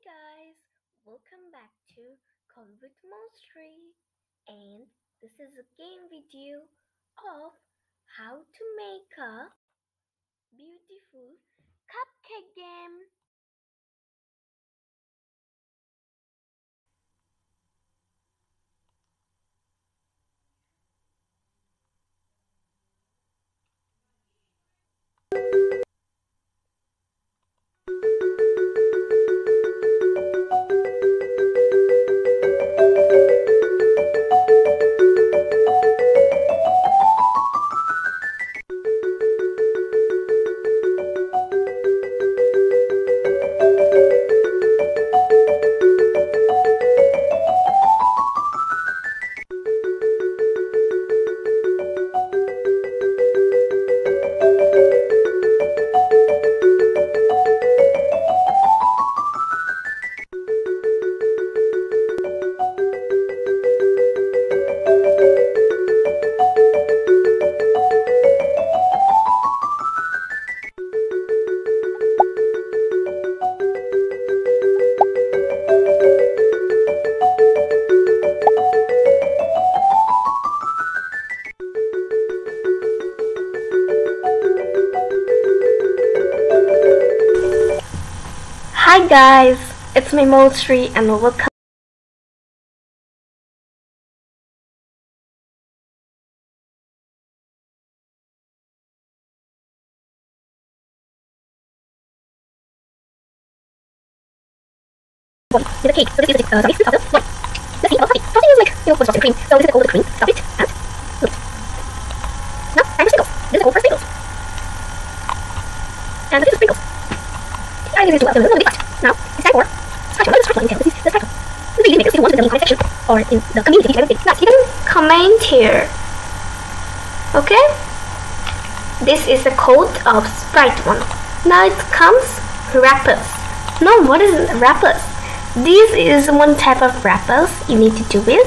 Guys, welcome back to Call with Mousree, and this is a game video of how to make a beautiful cupcake game. Hi guys, it's my Mousree and welcome. With a cake, so this is sorry, stop it. Wait. Let's see about frosting. Frosting is like, for frosting cream. So this is all the cream. Stop it and move it. Now, time for sprinkles. This is all for sprinkles. And this is sprinkles. I think this is a little bit fast. Now, it's time for sprinkle. Let's sprinkle in detail. This is sprinkle. This is easy to make. If you want to in the comment section or in the community, you can comment here. Okay? This is the code of Sprite one. Now it comes wrappers. No, what is wrappers? This is one type of wrappers you need to do it.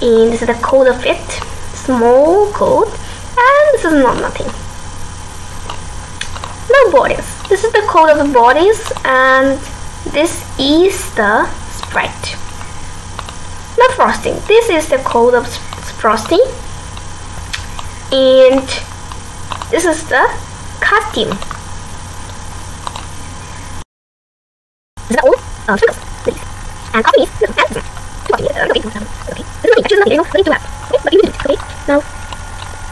And this is the code of it. Small code. And this is not nothing. No bodies. This is the code of the bodies, and this is the Sprite. Not frosting. This is the code of frosting. And this is the costume. This is all sprinkles, ladies. And coffee is and okay. This is nothing. Actually nothing. Nothing to wrap. Okay, but you need it. Okay. Now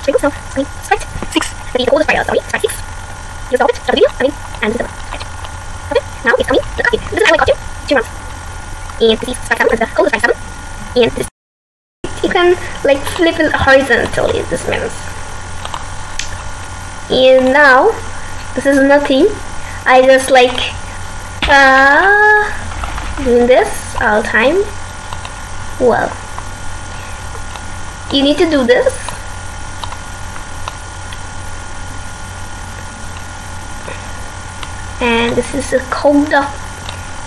sprinkles. Now Sprite 6. The code of Sprite. Sorry, Sprite 6. You saw it. Start the video. And this is the Sprite. Okay. Now it's coming. The costume. This is our costume. 2 months. And this is Sprite 7. And the code of Sprite 7. And this. You can like flip it horizontally. This means. And now this is nothing. I just like doing this all the time. Well, you need to do this. And this is the code of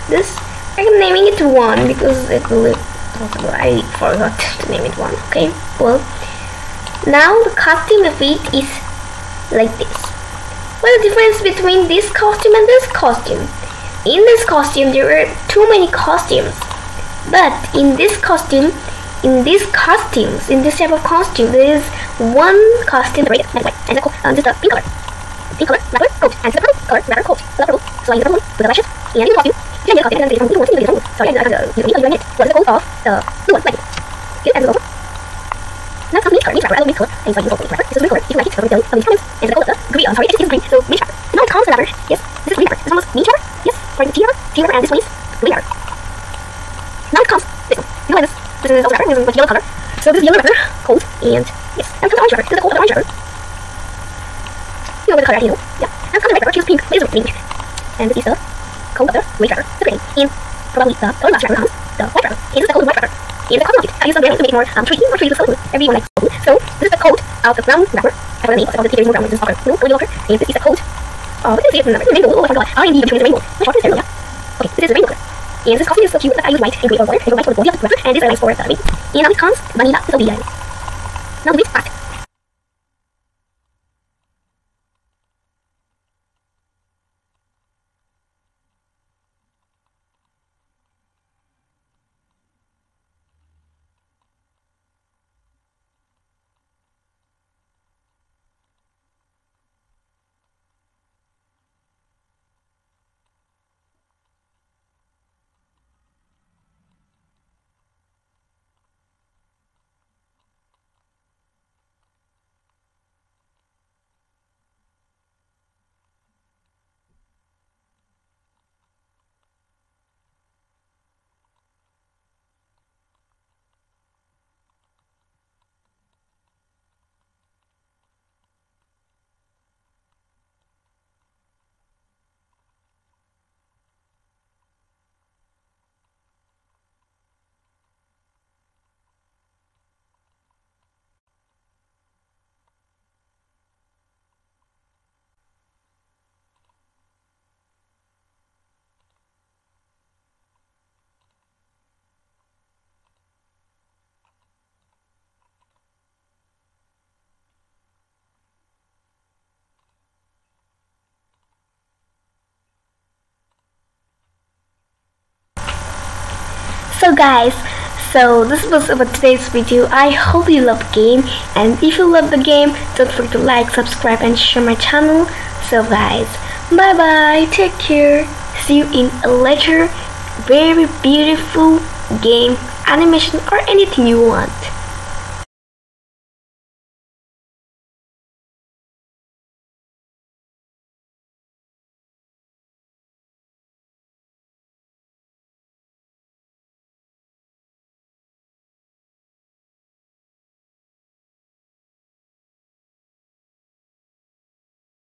this. I'm naming it 1 because it will possible. I forgot to name it 1. Okay, well, now the costume of it is like this. What's the difference between this costume and this costume? In this costume, there are too many costumes. But in this costume, in this type of costume, there is one costume red and white, and this is the pink color. Pink color, wrapper, coat, and the purple color, wrapper, coat. So I use the purple one with the lashes, and in the costume, you can get the costume, and you can sorry, you need what is the code of the blue one, like it. Get it as a logo. Now it's mini color, I love mini color, and so I use also mini wrapper. This is mini color, if you like it, so we tell you comments, and the code of the green, sorry, it is green, so mini wrapper. Now it comes the wrapper, yes, this is green wrapper, this one was mini wrapper, yes, for the tea wrapper, and this one is green wrapper. Now it comes this one, you know this is also wrapper, this is yellow color, so this is yellow wrapper, cold, and yes, now it comes the orange wrapper, this is the code of the orange wrapper. You know the color, yeah, now it comes the red wrapper, choose pink, this is pink, and this is the code of the white wrapper, the green, and probably the third last wrapper comes the white wrapper, and this is the code of the white wrapper. And the code of it, I use some brand to make it more treaty looks so good. Everyone likes so good. So this is the code of the brown wrapper. I forgot the name, the tears in brown, this is soccer. No, rainbow color. And this is the code. Oh, what is it? The rainbow. Oh, I forgot. R&D between the rainbow. Which one is the rainbow? Yeah. Okay, this is the rainbow color. And this costume is so cute. I use white and gray or water. I go white for the body of the wrapper, and this is nice for the baby. And now it comes vanilla. This will be now do it fast. So guys, so this was about today's video. I hope you love the game, and if you love the game, don't forget to like, subscribe and share my channel. So guys, bye bye, take care, see you in a later very beautiful game, animation or anything you want.